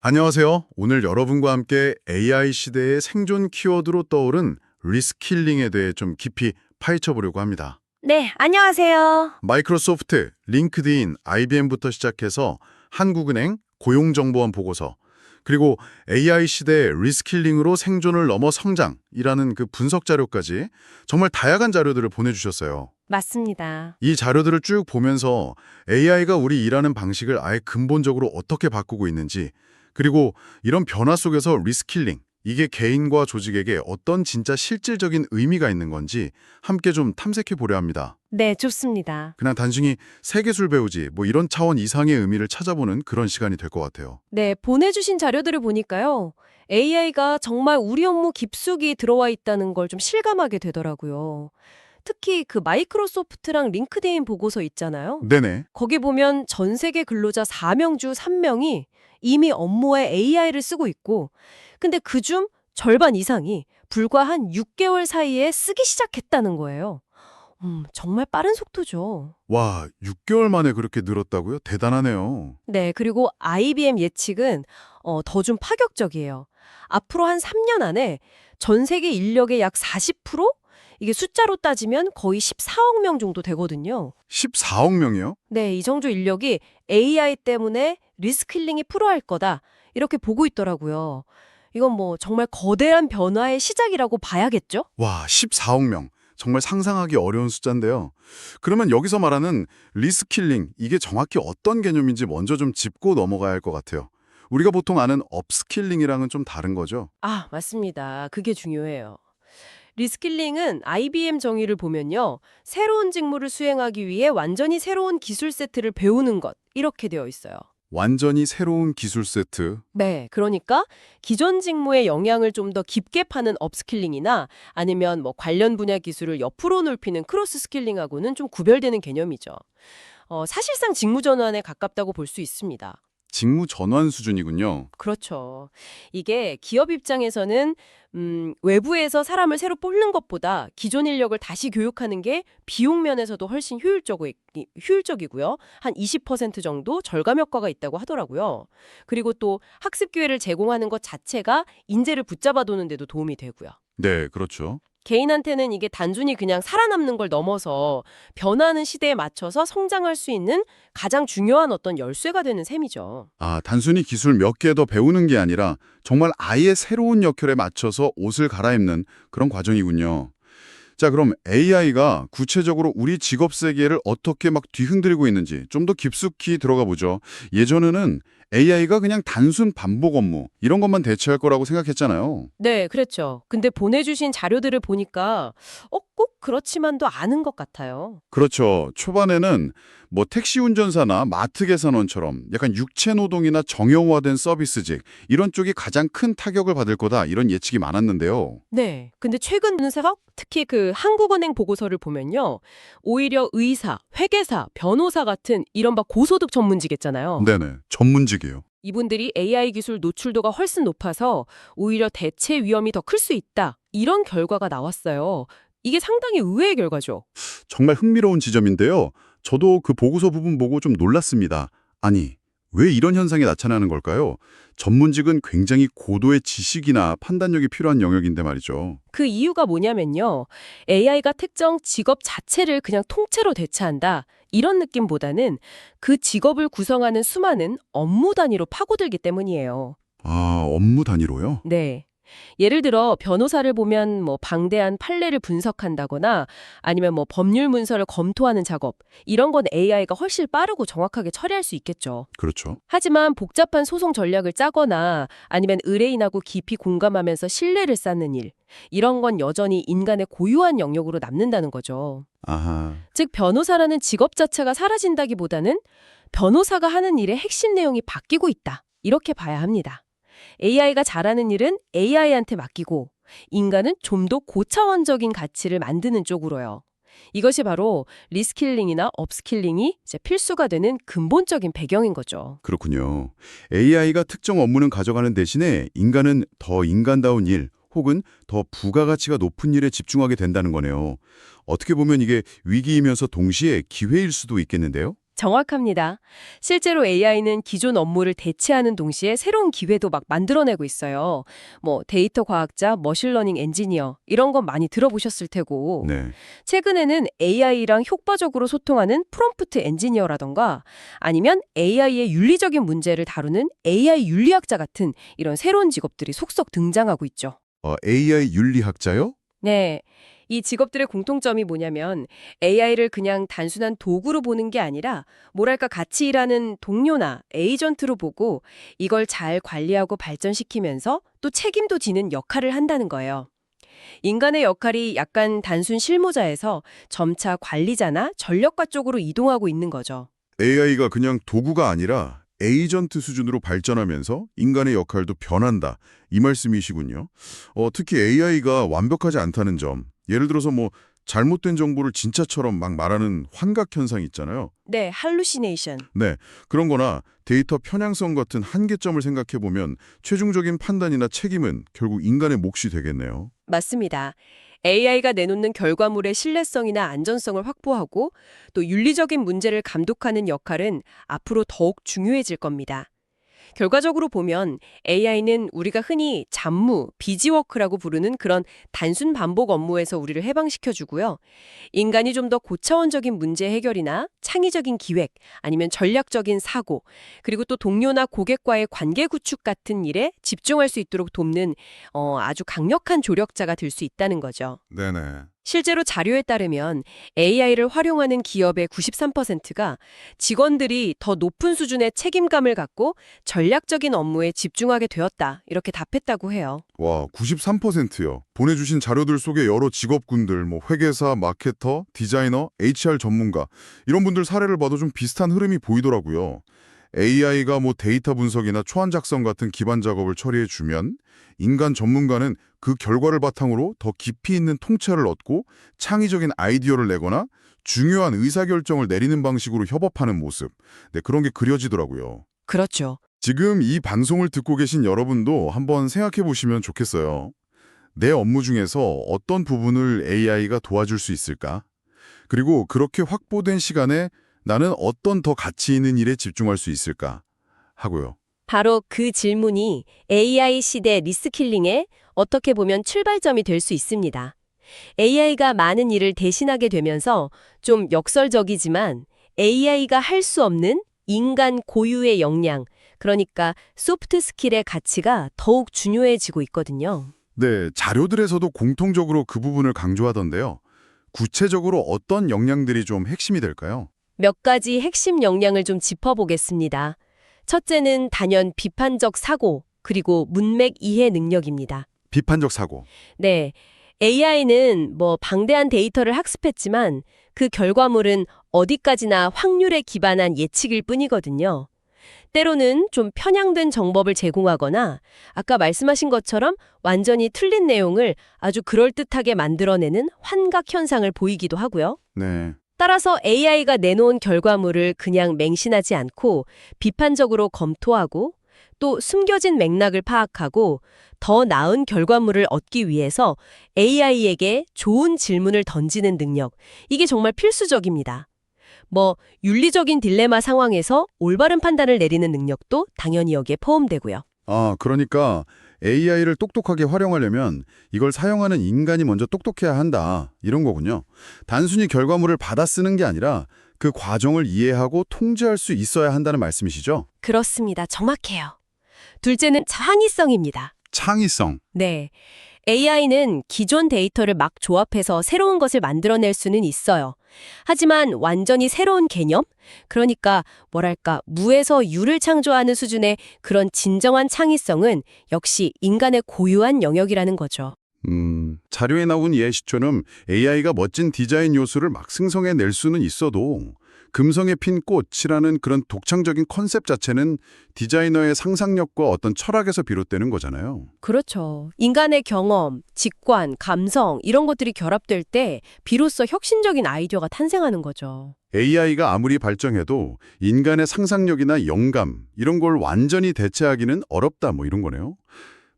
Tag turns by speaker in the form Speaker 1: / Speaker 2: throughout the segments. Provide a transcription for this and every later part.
Speaker 1: 안녕하세요. 오늘 여러분과 함께 AI 시대의 생존 키워드로 떠오른 리스킬링에 대해 좀 깊이 파헤쳐 보려고 합니다.
Speaker 2: 네, 안녕하세요.
Speaker 1: 마이크로소프트, 링크드인, IBM부터 시작해서 한국은행, 고용정보원 보고서, 그리고 AI 시대의 리스킬링으로 생존을 넘어 성장이라는 그 분석 자료까지 정말 다양한 자료들을 보내주셨어요.
Speaker 2: 맞습니다.
Speaker 1: 이 자료들을 쭉 보면서 AI가 우리 일하는 방식을 아예 근본적으로 어떻게 바꾸고 있는지, 그리고 이런 변화 속에서 리스킬링, 이게 개인과 조직에게 어떤 진짜 실질적인 의미가 있는 건지 함께 좀 탐색해 보려 합니다.
Speaker 2: 네, 좋습니다.
Speaker 1: 그냥 단순히 세계술 배우지 뭐 이런 차원 이상의 의미를 찾아보는 그런 시간이 될 것 같아요.
Speaker 2: 네, 보내주신 자료들을 보니까요. AI가 정말 우리 업무 깊숙이 들어와 있다는 걸 좀 실감하게 되더라고요. 특히 그 마이크로소프트랑 링크드인 보고서 있잖아요.
Speaker 1: 네네.
Speaker 2: 거기 보면 전 세계 근로자 4명 중 3명이 이미 업무에 AI를 쓰고 있고, 근데 그중 절반 이상이 불과 한 6개월 사이에 쓰기 시작했다는 거예요. 정말 빠른 속도죠.
Speaker 1: 와, 6개월 만에 그렇게 늘었다고요? 대단하네요.
Speaker 2: 네, 그리고 IBM 예측은 더 좀 파격적이에요. 앞으로 한 3년 안에 전 세계 인력의 약 40%? 이게 숫자로 따지면 거의 14억 명 정도 되거든요.
Speaker 1: 14억 명이요?
Speaker 2: 네, 이 정도 인력이 AI 때문에 리스킬링이 필요할 거다. 이렇게 보고 있더라고요. 이건 뭐 정말 거대한 변화의 시작이라고 봐야겠죠?
Speaker 1: 와, 14억 명. 정말 상상하기 어려운 숫자인데요. 그러면 여기서 말하는 리스킬링, 이게 정확히 어떤 개념인지 먼저 좀 짚고 넘어가야 할 것 같아요. 우리가 보통 아는 업스킬링이랑은 좀 다른 거죠?
Speaker 2: 아, 맞습니다. 그게 중요해요. 리스킬링은 IBM 정의를 보면요. 새로운 직무를 수행하기 위해 완전히 새로운 기술 세트를 배우는 것, 이렇게 되어 있어요.
Speaker 1: 완전히 새로운 기술 세트.
Speaker 2: 네, 그러니까 기존 직무의 영향을 좀 더 깊게 파는 업스킬링이나 아니면 뭐 관련 분야 기술을 옆으로 넓히는 크로스 스킬링하고는 좀 구별되는 개념이죠. 사실상 직무 전환에 가깝다고 볼 수 있습니다.
Speaker 1: 직무 전환 수준이군요.
Speaker 2: 그렇죠. 이게 기업 입장에서는 외부에서 사람을 새로 뽑는 것보다 기존 인력을 다시 교육하는 게 비용 면에서도 훨씬 효율적이고요. 한 20% 정도 절감 효과가 있다고 하더라고요. 그리고 또 학습 기회를 제공하는 것 자체가 인재를 붙잡아 두는 데도 도움이 되고요.
Speaker 1: 네, 그렇죠.
Speaker 2: 개인한테는 이게 단순히 그냥 살아남는 걸 넘어서 변하는 시대에 맞춰서 성장할 수 있는 가장 중요한 어떤 열쇠가 되는 셈이죠.
Speaker 1: 아, 단순히 기술 몇 개 더 배우는 게 아니라 정말 아예 새로운 역할에 맞춰서 옷을 갈아입는 그런 과정이군요. 자, 그럼 AI가 구체적으로 우리 직업 세계를 어떻게 막 뒤흔들고 있는지 좀 더 깊숙이 들어가 보죠. 예전에는 AI가 그냥 단순 반복 업무 이런 것만 대체할 거라고 생각했잖아요.
Speaker 2: 네, 그랬죠. 근데 보내주신 자료들을 보니까 꼭 그렇지만도 않은 것 같아요.
Speaker 1: 그렇죠. 초반에는 뭐 택시 운전사나 마트 계산원처럼 약간 육체 노동이나 정형화된 서비스직 이런 쪽이 가장 큰 타격을 받을 거다 이런 예측이 많았는데요.
Speaker 2: 네. 근데 최근 분석, 특히 그 한국은행 보고서를 보면요. 오히려 의사, 회계사, 변호사 같은 이른바 고소득 전문직 있잖아요.
Speaker 1: 네네. 전문직이에요.
Speaker 2: 이분들이 AI 기술 노출도가 훨씬 높아서 오히려 대체 위험이 더 클 수 있다. 이런 결과가 나왔어요. 이게 상당히 의외의 결과죠.
Speaker 1: 정말 흥미로운 지점인데요. 저도 그 보고서 부분 보고 좀 놀랐습니다. 아니, 왜 이런 현상이 나타나는 걸까요? 전문직은 굉장히 고도의 지식이나 판단력이 필요한 영역인데 말이죠.
Speaker 2: 그 이유가 뭐냐면요. AI가 특정 직업 자체를 그냥 통째로 대체한다. 이런 느낌보다는 그 직업을 구성하는 수많은 업무 단위로 파고들기 때문이에요.
Speaker 1: 아, 업무 단위로요?
Speaker 2: 네. 예를 들어 변호사를 보면 뭐 방대한 판례를 분석한다거나 아니면 뭐 법률 문서를 검토하는 작업, 이런 건 AI가 훨씬 빠르고 정확하게 처리할 수 있겠죠.
Speaker 1: 그렇죠.
Speaker 2: 하지만 복잡한 소송 전략을 짜거나 아니면 의뢰인하고 깊이 공감하면서 신뢰를 쌓는 일, 이런 건 여전히 인간의 고유한 영역으로 남는다는 거죠.
Speaker 1: 아하.
Speaker 2: 즉 변호사라는 직업 자체가 사라진다기보다는 변호사가 하는 일의 핵심 내용이 바뀌고 있다. 이렇게 봐야 합니다. AI가 잘하는 일은 AI한테 맡기고 인간은 좀 더 고차원적인 가치를 만드는 쪽으로요. 이것이 바로 리스킬링이나 업스킬링이 이제 필수가 되는 근본적인 배경인 거죠.
Speaker 1: 그렇군요. AI가 특정 업무는 가져가는 대신에 인간은 더 인간다운 일 혹은 더 부가가치가 높은 일에 집중하게 된다는 거네요. 어떻게 보면 이게 위기이면서 동시에 기회일 수도 있겠는데요?
Speaker 2: 정확합니다. 실제로 AI는 기존 업무를 대체하는 동시에 새로운 기회도 막 만들어내고 있어요. 뭐 데이터 과학자, 머신러닝 엔지니어 이런 건 많이 들어보셨을 테고
Speaker 1: 네.
Speaker 2: 최근에는 AI랑 효과적으로 소통하는 프롬프트 엔지니어라던가 아니면 AI의 윤리적인 문제를 다루는 AI 윤리학자 같은 이런 새로운 직업들이 속속 등장하고 있죠.
Speaker 1: AI 윤리학자요?
Speaker 2: 네. 이 직업들의 공통점이 뭐냐면 AI를 그냥 단순한 도구로 보는 게 아니라 뭐랄까 같이 일하는 동료나 에이전트로 보고 이걸 잘 관리하고 발전시키면서 또 책임도 지는 역할을 한다는 거예요. 인간의 역할이 약간 단순 실무자에서 점차 관리자나 전력가 쪽으로 이동하고 있는 거죠.
Speaker 1: AI가 그냥 도구가 아니라 에이전트 수준으로 발전하면서 인간의 역할도 변한다. 이 말씀이시군요. 특히 AI가 완벽하지 않다는 점. 예를 들어서 뭐 잘못된 정보를 진짜처럼 막 말하는 환각 현상 있잖아요.
Speaker 2: 네, 할루시네이션.
Speaker 1: 네, 그런 거나 데이터 편향성 같은 한계점을 생각해 보면 최종적인 판단이나 책임은 결국 인간의 몫이 되겠네요.
Speaker 2: 맞습니다. AI가 내놓는 결과물의 신뢰성이나 안전성을 확보하고 또 윤리적인 문제를 감독하는 역할은 앞으로 더욱 중요해질 겁니다. 결과적으로 보면 AI는 우리가 흔히 잡무, 비지워크라고 부르는 그런 단순 반복 업무에서 우리를 해방시켜주고요. 인간이 좀 더 고차원적인 문제 해결이나 창의적인 기획, 아니면 전략적인 사고, 그리고 또 동료나 고객과의 관계 구축 같은 일에 집중할 수 있도록 돕는 아주 강력한 조력자가 될 수 있다는 거죠.
Speaker 1: 네네.
Speaker 2: 실제로 자료에 따르면 AI를 활용하는 기업의 93%가 직원들이 더 높은 수준의 책임감을 갖고 전략적인 업무에 집중하게 되었다. 이렇게 답했다고 해요.
Speaker 1: 와, 93%요. 보내주신 자료들 속에 여러 직업군들, 뭐 회계사, 마케터, 디자이너, HR 전문가 이런 분들 사례를 봐도 좀 비슷한 흐름이 보이더라고요. AI가 뭐 데이터 분석이나 초안 작성 같은 기반 작업을 처리해 주면 인간 전문가는 그 결과를 바탕으로 더 깊이 있는 통찰을 얻고 창의적인 아이디어를 내거나 중요한 의사결정을 내리는 방식으로 협업하는 모습. 네, 그런 게 그려지더라고요.
Speaker 2: 그렇죠.
Speaker 1: 지금 이 방송을 듣고 계신 여러분도 한번 생각해 보시면 좋겠어요. 내 업무 중에서 어떤 부분을 AI가 도와줄 수 있을까? 그리고 그렇게 확보된 시간에 나는 어떤 더 가치 있는 일에 집중할 수 있을까? 하고요.
Speaker 2: 바로 그 질문이 AI 시대 리스킬링에 어떻게 보면 출발점이 될 수 있습니다. AI가 많은 일을 대신하게 되면서 좀 역설적이지만 AI가 할 수 없는 인간 고유의 역량, 그러니까 소프트 스킬의 가치가 더욱 중요해지고 있거든요.
Speaker 1: 네, 자료들에서도 공통적으로 그 부분을 강조하던데요. 구체적으로 어떤 역량들이 좀 핵심이 될까요?
Speaker 2: 몇 가지 핵심 역량을 좀 짚어보겠습니다. 첫째는 단연 비판적 사고, 그리고 문맥 이해 능력입니다.
Speaker 1: 비판적 사고.
Speaker 2: 네. AI는 뭐 방대한 데이터를 학습했지만 그 결과물은 어디까지나 확률에 기반한 예측일 뿐이거든요. 때로는 좀 편향된 정보를 제공하거나 아까 말씀하신 것처럼 완전히 틀린 내용을 아주 그럴듯하게 만들어내는 환각 현상을 보이기도 하고요.
Speaker 1: 네.
Speaker 2: 따라서 AI가 내놓은 결과물을 그냥 맹신하지 않고 비판적으로 검토하고 또 숨겨진 맥락을 파악하고 더 나은 결과물을 얻기 위해서 AI에게 좋은 질문을 던지는 능력, 이게 정말 필수적입니다. 뭐 윤리적인 딜레마 상황에서 올바른 판단을 내리는 능력도 당연히 여기에 포함되고요.
Speaker 1: 그러니까 AI를 똑똑하게 활용하려면 이걸 사용하는 인간이 먼저 똑똑해야 한다. 이런 거군요. 단순히 결과물을 받아 쓰는 게 아니라 그 과정을 이해하고 통제할 수 있어야 한다는 말씀이시죠?
Speaker 2: 그렇습니다. 정확해요. 둘째는 창의성입니다.
Speaker 1: 창의성.
Speaker 2: 네. AI는 기존 데이터를 막 조합해서 새로운 것을 만들어낼 수는 있어요. 하지만 완전히 새로운 개념? 그러니까 뭐랄까 무에서 유를 창조하는 수준의 그런 진정한 창의성은 역시 인간의 고유한 영역이라는 거죠.
Speaker 1: 자료에 나온 예시처럼 AI가 멋진 디자인 요소를 막 생성해낼 수는 있어도 금성에 핀 꽃이라는 그런 독창적인 컨셉 자체는 디자이너의 상상력과 어떤 철학에서 비롯되는 거잖아요.
Speaker 2: 그렇죠. 인간의 경험, 직관, 감성 이런 것들이 결합될 때 비로소 혁신적인 아이디어가 탄생하는 거죠.
Speaker 1: AI가 아무리 발전해도 인간의 상상력이나 영감 이런 걸 완전히 대체하기는 어렵다 뭐 이런 거네요.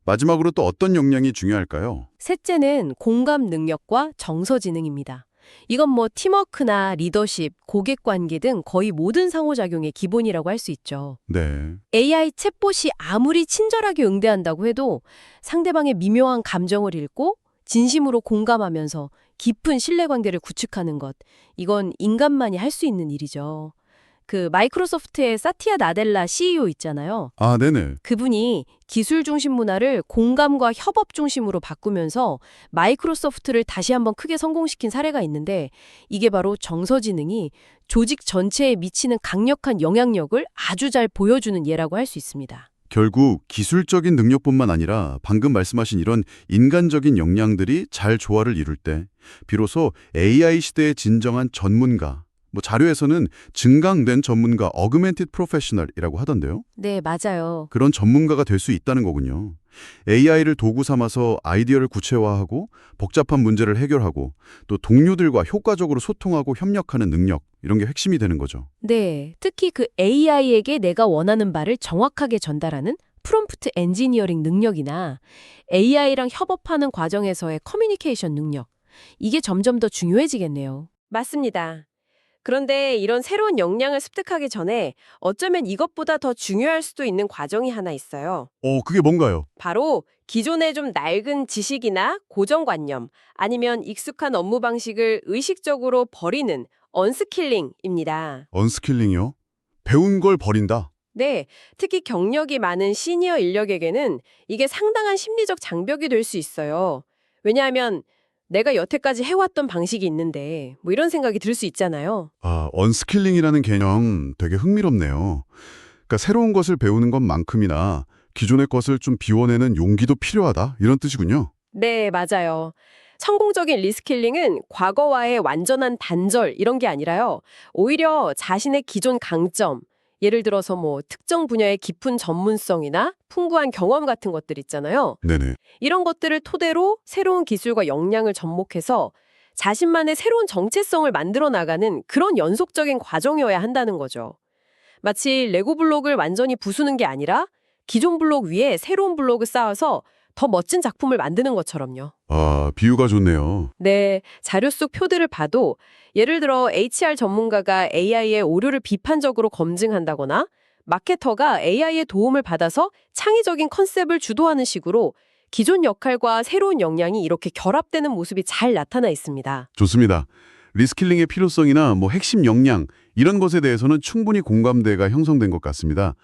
Speaker 1: 마지막으로 또 어떤 역량이 중요할까요?
Speaker 2: 셋째는 공감 능력과 정서지능입니다. 이건 뭐 팀워크나 리더십, 고객 관계 등 거의 모든 상호작용의 기본이라고 할 수 있죠.
Speaker 1: 네.
Speaker 2: AI 챗봇이 아무리 친절하게 응대한다고 해도 상대방의 미묘한 감정을 읽고 진심으로 공감하면서 깊은 신뢰관계를 구축하는 것, 이건 인간만이 할 수 있는 일이죠. 그 마이크로소프트의 사티아 나델라 CEO 있잖아요.
Speaker 1: 아, 네네.
Speaker 2: 그분이 기술 중심 문화를 공감과 협업 중심으로 바꾸면서 마이크로소프트를 다시 한번 크게 성공시킨 사례가 있는데, 이게 바로 정서지능이 조직 전체에 미치는 강력한 영향력을 아주 잘 보여주는 예라고 할 수 있습니다.
Speaker 1: 결국 기술적인 능력뿐만 아니라 방금 말씀하신 이런 인간적인 역량들이 잘 조화를 이룰 때 비로소 AI 시대의 진정한 전문가, 자료에서는 증강된 전문가, 어그멘티드 프로페셔널이라고 하던데요.
Speaker 2: 네, 맞아요.
Speaker 1: 그런 전문가가 될 수 있다는 거군요. AI를 도구 삼아서 아이디어를 구체화하고 복잡한 문제를 해결하고 또 동료들과 효과적으로 소통하고 협력하는 능력, 이런 게 핵심이 되는 거죠.
Speaker 2: 네, 특히 그 AI에게 내가 원하는 바를 정확하게 전달하는 프롬프트 엔지니어링 능력이나 AI랑 협업하는 과정에서의 커뮤니케이션 능력, 이게 점점 더 중요해지겠네요. 맞습니다. 그런데 이런 새로운 역량을 습득하기 전에 어쩌면 이것보다 더 중요할 수도 있는 과정이 하나 있어요.
Speaker 1: 그게 뭔가요?
Speaker 2: 바로 기존의 좀 낡은 지식이나 고정관념, 아니면 익숙한 업무 방식을 의식적으로 버리는 언스킬링입니다.
Speaker 1: 언스킬링이요? 배운 걸 버린다?
Speaker 2: 네, 특히 경력이 많은 시니어 인력에게는 이게 상당한 심리적 장벽이 될 수 있어요. 왜냐하면 내가 여태까지 해왔던 방식이 있는데 뭐 이런 생각이 들 수 있잖아요.
Speaker 1: 아, 언스킬링이라는 개념 되게 흥미롭네요. 그러니까 새로운 것을 배우는 것만큼이나 기존의 것을 좀 비워내는 용기도 필요하다, 이런 뜻이군요.
Speaker 2: 네, 맞아요. 성공적인 리스킬링은 과거와의 완전한 단절 이런 게 아니라요. 오히려 자신의 기존 강점, 예를 들어서 뭐 특정 분야의 깊은 전문성이나 풍부한 경험 같은 것들 있잖아요.
Speaker 1: 네네.
Speaker 2: 이런 것들을 토대로 새로운 기술과 역량을 접목해서 자신만의 새로운 정체성을 만들어 나가는 그런 연속적인 과정이어야 한다는 거죠. 마치 레고 블록을 완전히 부수는 게 아니라 기존 블록 위에 새로운 블록을 쌓아서 더 멋진 작품을 만드는 것처럼요.
Speaker 1: 아, 비유가 좋네요.
Speaker 2: 네, 자료 속 표들을 봐도 예를 들어 HR 전문가가 AI의 오류를 비판적으로 검증한다거나 마케터가 AI의 도움을 받아서 창의적인 컨셉을 주도하는 식으로 기존 역할과 새로운 역량이 이렇게 결합되는 모습이 잘 나타나 있습니다.
Speaker 1: 좋습니다. 리스킬링의 필요성이나 핵심 역량, 이런 것에 대해서는 충분히 공감대가 형성된 것 같습니다.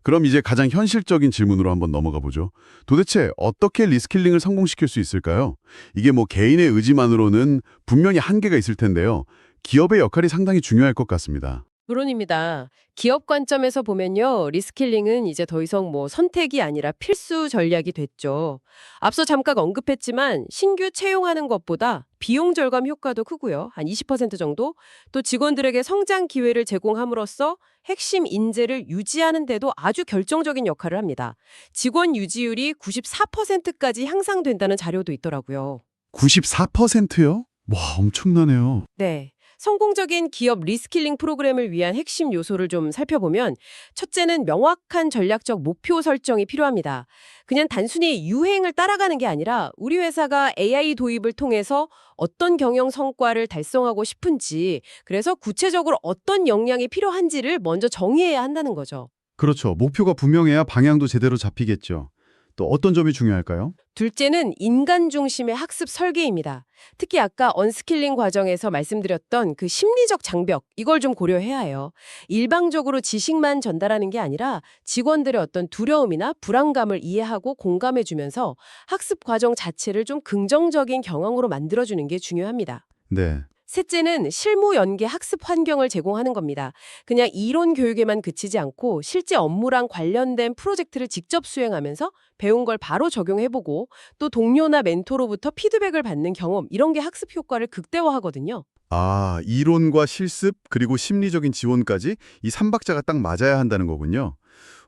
Speaker 1: 그럼 이제 가장 현실적인 질문으로 한번 넘어가 보죠. 도대체 어떻게 리스킬링을 성공시킬 수 있을까요? 이게 개인의 의지만으로는 분명히 한계가 있을 텐데요. 기업의 역할이 상당히 중요할 것 같습니다.
Speaker 2: 물론입니다. 기업 관점에서 보면요, 리스킬링은 이제 더 이상 뭐 선택이 아니라 필수 전략이 됐죠. 앞서 잠깐 언급했지만 신규 채용하는 것보다 비용 절감 효과도 크고요. 한 20% 정도? 또 직원들에게 성장 기회를 제공함으로써 핵심 인재를 유지하는 데도 아주 결정적인 역할을 합니다. 직원 유지율이 94%까지 향상된다는 자료도 있더라고요.
Speaker 1: 94%요? 와, 엄청나네요.
Speaker 2: 네. 성공적인 기업 리스킬링 프로그램을 위한 핵심 요소를 좀 살펴보면 첫째는 명확한 전략적 목표 설정이 필요합니다. 그냥 단순히 유행을 따라가는 게 아니라 우리 회사가 AI 도입을 통해서 어떤 경영 성과를 달성하고 싶은지, 그래서 구체적으로 어떤 역량이 필요한지를 먼저 정의해야 한다는 거죠.
Speaker 3: 그렇죠. 목표가 분명해야 방향도 제대로 잡히겠죠. 또 어떤 점이 중요할까요?
Speaker 2: 둘째는 인간 중심의 학습 설계입니다. 특히 아까 언스킬링 과정에서 말씀드렸던 그 심리적 장벽, 이걸 좀 고려해야 해요. 일방적으로 지식만 전달하는 게 아니라 직원들의 어떤 두려움이나 불안감을 이해하고 공감해주면서 학습 과정 자체를 좀 긍정적인 경험으로 만들어주는 게 중요합니다.
Speaker 3: 네.
Speaker 2: 셋째는 실무 연계 학습 환경을 제공하는 겁니다. 그냥 이론 교육에만 그치지 않고 실제 업무랑 관련된 프로젝트를 직접 수행하면서 배운 걸 바로 적용해보고 또 동료나 멘토로부터 피드백을 받는 경험, 이런 게 학습 효과를 극대화하거든요.
Speaker 1: 아, 이론과 실습 그리고 심리적인 지원까지 이 3박자가 딱 맞아야 한다는 거군요.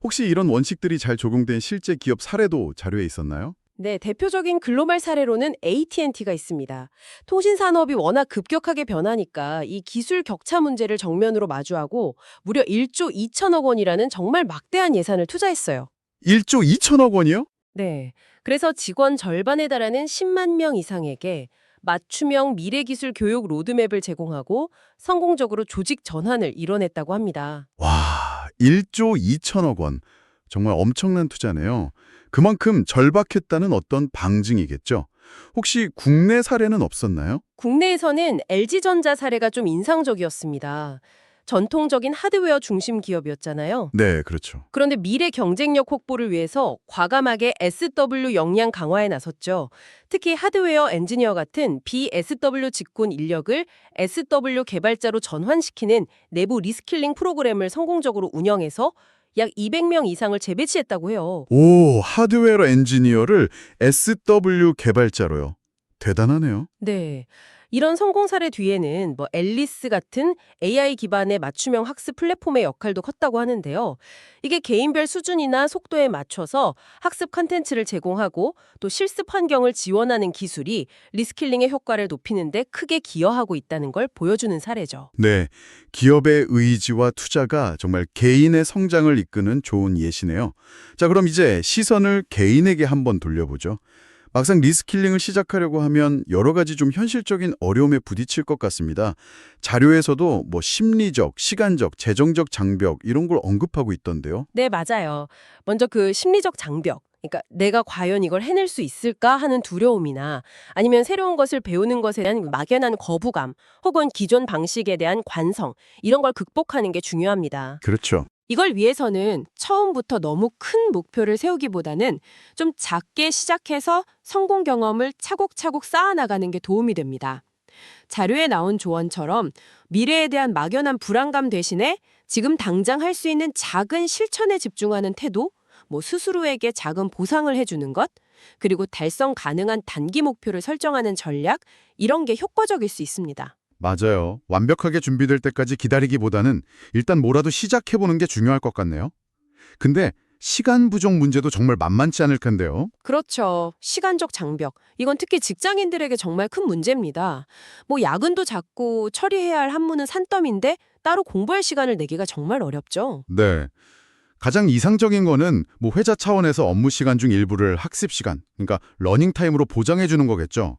Speaker 1: 혹시 이런 원칙들이 잘 적용된 실제 기업 사례도 자료에 있었나요?
Speaker 2: 네, 대표적인 글로벌 사례로는 AT&T가 있습니다. 통신 산업이 워낙 급격하게 변하니까 이 기술 격차 문제를 정면으로 마주하고 무려 1조 2천억 원이라는 정말 막대한 예산을 투자했어요.
Speaker 1: 1조 2천억 원이요?
Speaker 2: 네, 그래서 직원 절반에 달하는 10만 명 이상에게 맞춤형 미래기술 교육 로드맵을 제공하고 성공적으로 조직 전환을 이뤄냈다고 합니다.
Speaker 1: 와, 1조 2천억 원. 정말 엄청난 투자네요. 그만큼 절박했다는 어떤 방증이겠죠. 혹시 국내 사례는 없었나요?
Speaker 2: 국내에서는 LG전자 사례가 좀 인상적이었습니다. 전통적인 하드웨어 중심 기업이었잖아요.
Speaker 1: 네, 그렇죠.
Speaker 2: 그런데 미래 경쟁력 확보를 위해서 과감하게 SW 역량 강화에 나섰죠. 특히 하드웨어 엔지니어 같은 BSW 직군 인력을 SW 개발자로 전환시키는 내부 리스킬링 프로그램을 성공적으로 운영해서 약 200명 이상을 재배치했다고 해요.
Speaker 1: 오, 하드웨어 엔지니어를 SW 개발자로요. 대단하네요.
Speaker 2: 네. 이런 성공 사례 뒤에는 앨리스 같은 AI 기반의 맞춤형 학습 플랫폼의 역할도 컸다고 하는데요. 이게 개인별 수준이나 속도에 맞춰서 학습 컨텐츠를 제공하고 또 실습 환경을 지원하는 기술이 리스킬링의 효과를 높이는 데 크게 기여하고 있다는 걸 보여주는 사례죠.
Speaker 1: 네, 기업의 의지와 투자가 정말 개인의 성장을 이끄는 좋은 예시네요. 자, 그럼 이제 시선을 개인에게 한번 돌려보죠. 막상 리스킬링을 시작하려고 하면 여러 가지 좀 현실적인 어려움에 부딪힐 것 같습니다. 자료에서도 심리적, 시간적, 재정적 장벽 이런 걸 언급하고 있던데요.
Speaker 2: 네, 맞아요. 먼저 그 심리적 장벽. 그러니까 내가 과연 이걸 해낼 수 있을까 하는 두려움이나 아니면 새로운 것을 배우는 것에 대한 막연한 거부감 혹은 기존 방식에 대한 관성 이런 걸 극복하는 게 중요합니다.
Speaker 1: 그렇죠.
Speaker 2: 이걸 위해서는 처음부터 너무 큰 목표를 세우기보다는 좀 작게 시작해서 성공 경험을 차곡차곡 쌓아나가는 게 도움이 됩니다. 자료에 나온 조언처럼 미래에 대한 막연한 불안감 대신에 지금 당장 할 수 있는 작은 실천에 집중하는 태도, 스스로에게 작은 보상을 해주는 것, 그리고 달성 가능한 단기 목표를 설정하는 전략, 이런 게 효과적일 수 있습니다.
Speaker 1: 맞아요. 완벽하게 준비될 때까지 기다리기보다는 일단 뭐라도 시작해보는 게 중요할 것 같네요. 근데 시간 부족 문제도 정말 만만치 않을 텐데요.
Speaker 2: 그렇죠. 시간적 장벽. 이건 특히 직장인들에게 정말 큰 문제입니다. 야근도 잦고 처리해야 할 업무는 산더미인데 따로 공부할 시간을 내기가 정말 어렵죠.
Speaker 1: 네. 가장 이상적인 거는 회사 차원에서 업무 시간 중 일부를 학습 시간, 그러니까 러닝 타임으로 보장해 주는 거겠죠.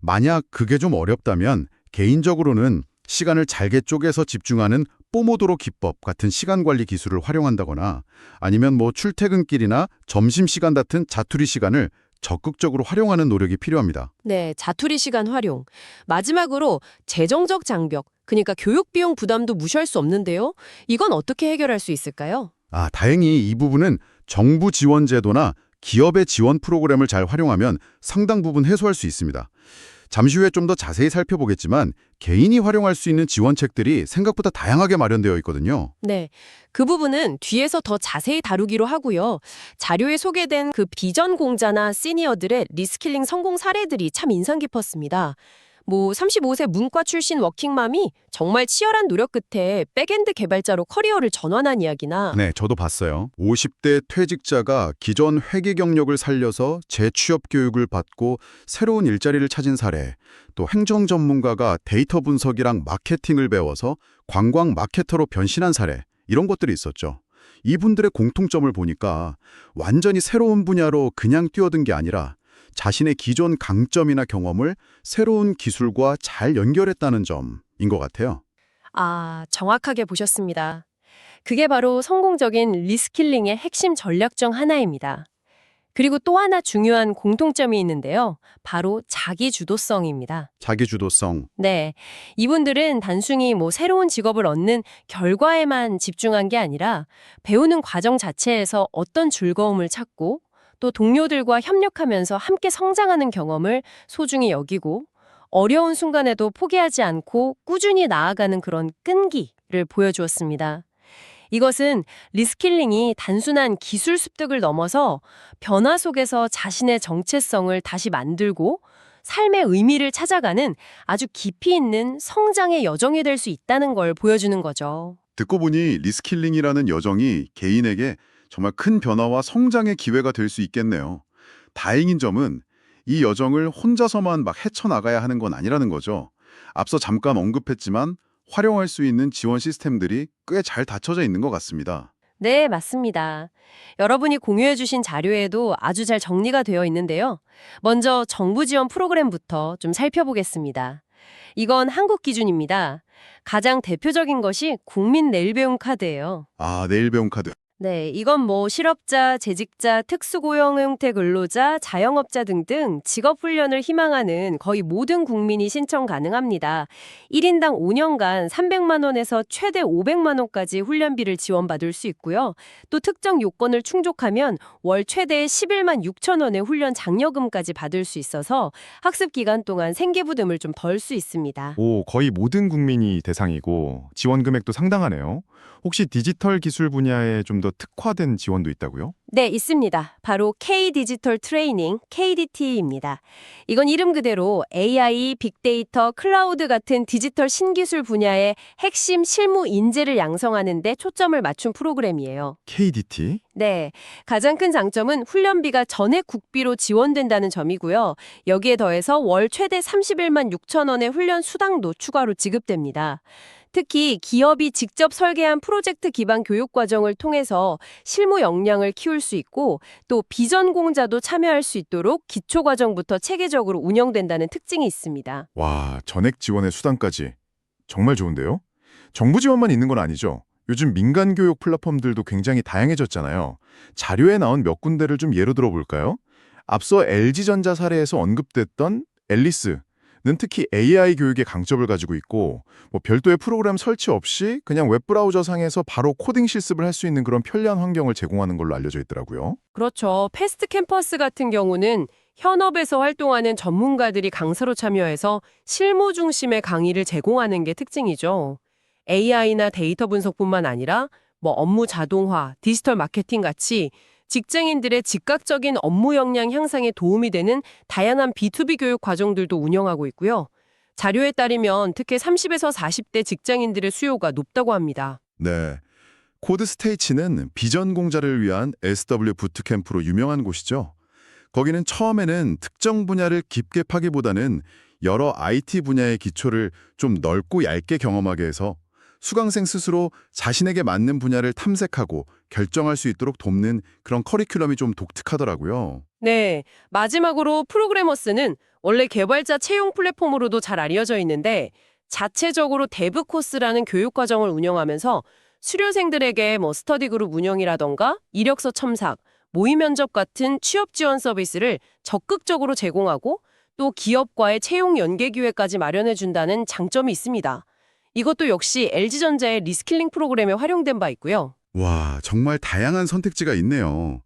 Speaker 1: 만약 그게 좀 어렵다면 개인적으로는 시간을 잘게 쪼개서 집중하는 포모도로 기법 같은 시간 관리 기술을 활용한다거나 아니면 출퇴근길이나 점심시간 같은 자투리 시간을 적극적으로 활용하는 노력이 필요합니다.
Speaker 2: 네, 자투리 시간 활용. 마지막으로 재정적 장벽, 그러니까 교육 비용 부담도 무시할 수 없는데요. 이건 어떻게 해결할 수 있을까요?
Speaker 1: 다행히 이 부분은 정부 지원 제도나 기업의 지원 프로그램을 잘 활용하면 상당 부분 해소할 수 있습니다. 잠시 후에 좀 더 자세히 살펴보겠지만 개인이 활용할 수 있는 지원책들이 생각보다 다양하게 마련되어 있거든요.
Speaker 2: 네, 그 부분은 뒤에서 더 자세히 다루기로 하고요. 자료에 소개된 그 비전 공자나 시니어들의 리스킬링 성공 사례들이 참 인상 깊었습니다. 35세 문과 출신 워킹맘이 정말 치열한 노력 끝에 백엔드 개발자로 커리어를 전환한 이야기나
Speaker 1: 네, 저도 봤어요. 50대 퇴직자가 기존 회계 경력을 살려서 재취업 교육을 받고 새로운 일자리를 찾은 사례, 또 행정 전문가가 데이터 분석이랑 마케팅을 배워서 관광 마케터로 변신한 사례, 이런 것들이 있었죠. 이분들의 공통점을 보니까 완전히 새로운 분야로 그냥 뛰어든 게 아니라 자신의 기존 강점이나 경험을 새로운 기술과 잘 연결했다는 점인 것 같아요.
Speaker 2: 정확하게 보셨습니다. 그게 바로 성공적인 리스킬링의 핵심 전략 중 하나입니다. 그리고 또 하나 중요한 공통점이 있는데요. 바로 자기주도성입니다.
Speaker 1: 자기주도성.
Speaker 2: 네, 이분들은 단순히 새로운 직업을 얻는 결과에만 집중한 게 아니라 배우는 과정 자체에서 어떤 즐거움을 찾고 또 동료들과 협력하면서 함께 성장하는 경험을 소중히 여기고 어려운 순간에도 포기하지 않고 꾸준히 나아가는 그런 끈기를 보여주었습니다. 이것은 리스킬링이 단순한 기술 습득을 넘어서 변화 속에서 자신의 정체성을 다시 만들고 삶의 의미를 찾아가는 아주 깊이 있는 성장의 여정이 될 수 있다는 걸 보여주는 거죠.
Speaker 1: 듣고 보니 리스킬링이라는 여정이 개인에게 정말 큰 변화와 성장의 기회가 될 수 있겠네요. 다행인 점은 이 여정을 혼자서만 헤쳐나가야 하는 건 아니라는 거죠. 앞서 잠깐 언급했지만 활용할 수 있는 지원 시스템들이 꽤 잘 갖춰져 있는 것 같습니다.
Speaker 2: 네, 맞습니다. 여러분이 공유해주신 자료에도 아주 잘 정리가 되어 있는데요. 먼저 정부 지원 프로그램부터 좀 살펴보겠습니다. 이건 한국 기준입니다. 가장 대표적인 것이 국민 내일 배움 카드예요.
Speaker 1: 아, 내일 배움 카드.
Speaker 2: 네, 이건 뭐 실업자, 재직자, 특수고용 형태 근로자, 자영업자 등등 직업훈련을 희망하는 거의 모든 국민이 신청 가능합니다. 1인당 5년간 300만 원에서 최대 500만 원까지 훈련비를 지원받을 수 있고요. 또 특정 요건을 충족하면 월 최대 11만 6천 원의 훈련 장려금까지 받을 수 있어서 학습 기간 동안 생계부담을 좀 덜 수 있습니다.
Speaker 4: 오, 거의 모든 국민이 대상이고 지원 금액도 상당하네요. 혹시 디지털 기술 분야에 좀 더 특화된 지원도 있다고요?
Speaker 2: 네, 있습니다. 바로 K-디지털 트레이닝, KDT입니다. 이건 이름 그대로 AI, 빅데이터, 클라우드 같은 디지털 신기술 분야의 핵심 실무 인재를 양성하는 데 초점을 맞춘 프로그램이에요.
Speaker 4: KDT?
Speaker 2: 네, 가장 큰 장점은 훈련비가 전액 국비로 지원된다는 점이고요. 여기에 더해서 월 최대 31만 6천 원의 훈련 수당도 추가로 지급됩니다. 특히 기업이 직접 설계한 프로젝트 기반 교육 과정을 통해서 실무 역량을 키울 수 있고 또 비전공자도 참여할 수 있도록 기초 과정부터 체계적으로 운영된다는 특징이 있습니다.
Speaker 4: 와, 전액 지원의 수당까지. 정말 좋은데요? 정부 지원만 있는 건 아니죠. 요즘 민간 교육 플랫폼들도 굉장히 다양해졌잖아요. 자료에 나온 몇 군데를 좀 예로 들어볼까요? 앞서 LG전자 사례에서 언급됐던 앨리스는 특히 AI 교육의 강점을 가지고 있고 별도의 프로그램 설치 없이 그냥 웹브라우저 상에서 바로 코딩 실습을 할 수 있는 그런 편리한 환경을 제공하는 걸로 알려져 있더라고요.
Speaker 2: 그렇죠. 패스트 캠퍼스 같은 경우는 현업에서 활동하는 전문가들이 강사로 참여해서 실무 중심의 강의를 제공하는 게 특징이죠. AI나 데이터 분석뿐만 아니라 업무 자동화, 디지털 마케팅 같이 직장인들의 즉각적인 업무 역량 향상에 도움이 되는 다양한 B2B 교육 과정들도 운영하고 있고요. 자료에 따르면 특히 30에서 40대 직장인들의 수요가 높다고 합니다.
Speaker 1: 네. 코드 스테이치는 비전공자를 위한 SW 부트캠프로 유명한 곳이죠. 거기는 처음에는 특정 분야를 깊게 파기보다는 여러 IT 분야의 기초를 좀 넓고 얇게 경험하게 해서 수강생 스스로 자신에게 맞는 분야를 탐색하고 결정할 수 있도록 돕는 그런 커리큘럼이 좀 독특하더라고요.
Speaker 2: 네, 마지막으로 프로그래머스는 원래 개발자 채용 플랫폼으로도 잘 알려져 있는데 자체적으로 데브 코스라는 교육 과정을 운영하면서 수료생들에게 스터디 그룹 운영이라던가 이력서 첨삭, 모의 면접 같은 취업 지원 서비스를 적극적으로 제공하고 또 기업과의 채용 연계 기회까지 마련해 준다는 장점이 있습니다. 이것도 역시 LG전자의 리스킬링 프로그램에 활용된 바 있고요.
Speaker 1: 와, 정말 다양한 선택지가 있네요.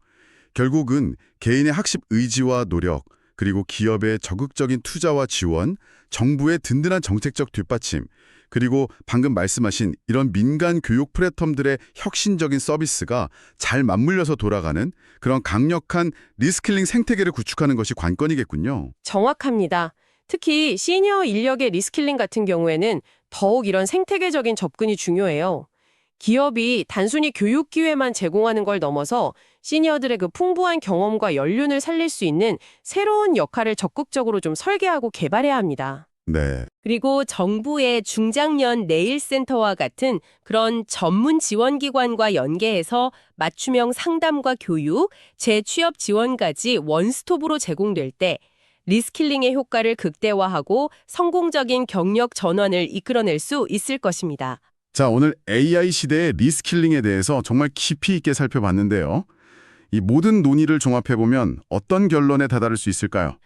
Speaker 1: 결국은 개인의 학습 의지와 노력, 그리고 기업의 적극적인 투자와 지원, 정부의 든든한 정책적 뒷받침, 그리고 방금 말씀하신 이런 민간 교육 플랫폼들의 혁신적인 서비스가 잘 맞물려서 돌아가는 그런 강력한 리스킬링 생태계를 구축하는 것이 관건이겠군요.
Speaker 2: 정확합니다. 특히 시니어 인력의 리스킬링 같은 경우에는 더욱 이런 생태계적인 접근이 중요해요. 기업이 단순히 교육 기회만 제공하는 걸 넘어서 시니어들의 그 풍부한 경험과 연륜을 살릴 수 있는 새로운 역할을 적극적으로 좀 설계하고 개발해야 합니다.
Speaker 1: 네.
Speaker 2: 그리고 정부의 중장년 내일센터와 같은 그런 전문 지원기관과 연계해서 맞춤형 상담과 교육, 재취업 지원까지 원스톱으로 제공될 때 리스킬링의 효과를 극대화하고 성공적인 경력 전환을 이끌어낼 수 있을 것입니다.
Speaker 1: 자, 오늘 AI 시대의 리스킬링에 대해서 정말 깊이 있게 살펴봤는데요. 이 모든 논의를 종합해보면 어떤 결론에 다다를 수 있을까요?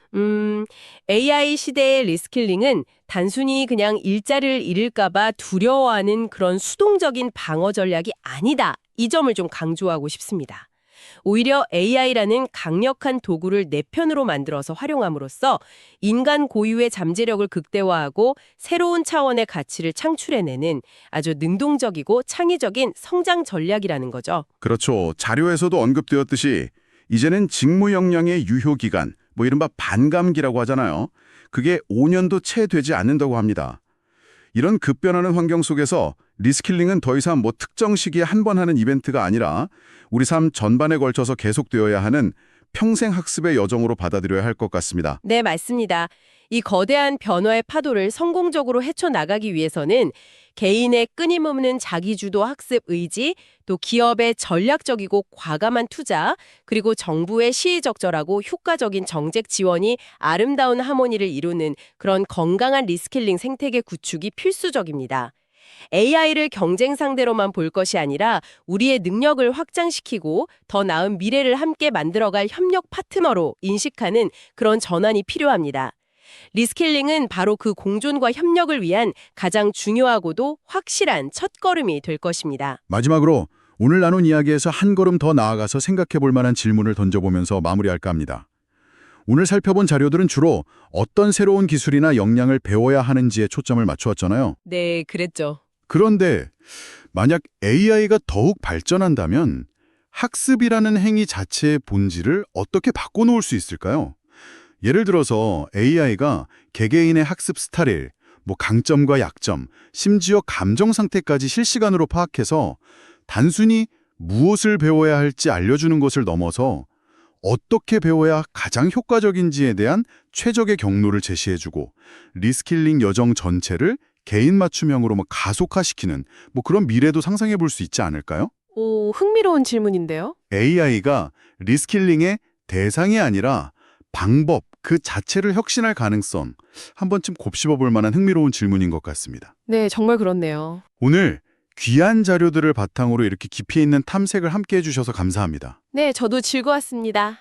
Speaker 2: AI 시대의 리스킬링은 단순히 그냥 일자리를 잃을까봐 두려워하는 그런 수동적인 방어 전략이 아니다. 이 점을 좀 강조하고 싶습니다. 오히려 AI라는 강력한 도구를 내 편으로 만들어서 활용함으로써 인간 고유의 잠재력을 극대화하고 새로운 차원의 가치를 창출해내는 아주 능동적이고 창의적인 성장 전략이라는 거죠.
Speaker 1: 그렇죠. 자료에서도 언급되었듯이 이제는 직무 역량의 유효 기간, 이른바 반감기라고 하잖아요. 그게 5년도 채 되지 않는다고 합니다. 이런 급변하는 환경 속에서 리스킬링은 더 이상 특정 시기에 한 번 하는 이벤트가 아니라 우리 삶 전반에 걸쳐서 계속되어야 하는 평생 학습의 여정으로 받아들여야 할 것 같습니다.
Speaker 2: 네, 맞습니다. 이 거대한 변화의 파도를 성공적으로 헤쳐나가기 위해서는 개인의 끊임없는 자기주도 학습 의지, 또 기업의 전략적이고 과감한 투자, 그리고 정부의 시의적절하고 효과적인 정책 지원이 아름다운 하모니를 이루는 그런 건강한 리스킬링 생태계 구축이 필수적입니다. AI를 경쟁 상대로만 볼 것이 아니라 우리의 능력을 확장시키고 더 나은 미래를 함께 만들어갈 협력 파트너로 인식하는 그런 전환이 필요합니다. 리스킬링은 바로 그 공존과 협력을 위한 가장 중요하고도 확실한 첫걸음이 될 것입니다.
Speaker 3: 마지막으로 오늘 나눈 이야기에서 한 걸음 더 나아가서 생각해 볼 만한 질문을 던져보면서 마무리할까 합니다. 오늘 살펴본 자료들은 주로 어떤 새로운 기술이나 역량을 배워야 하는지에 초점을 맞추었잖아요.
Speaker 2: 네, 그랬죠.
Speaker 3: 그런데 만약 AI가 더욱 발전한다면 학습이라는 행위 자체의 본질을 어떻게 바꿔놓을 수 있을까요? 예를 들어서 AI가 개개인의 학습 스타일, 강점과 약점, 심지어 감정 상태까지 실시간으로 파악해서 단순히 무엇을 배워야 할지 알려주는 것을 넘어서 어떻게 배워야 가장 효과적인지에 대한 최적의 경로를 제시해주고 리스킬링 여정 전체를 개인 맞춤형으로 가속화시키는 그런 미래도 상상해 볼 수 있지 않을까요?
Speaker 2: 오, 흥미로운 질문인데요.
Speaker 3: AI가 리스킬링의 대상이 아니라 방법 그 자체를 혁신할 가능성 한 번쯤 곱씹어 볼 만한 흥미로운 질문인 것 같습니다.
Speaker 2: 네, 정말 그렇네요.
Speaker 3: 오늘 귀한 자료들을 바탕으로 이렇게 깊이 있는 탐색을 함께 해주셔서 감사합니다.
Speaker 2: 네, 저도 즐거웠습니다.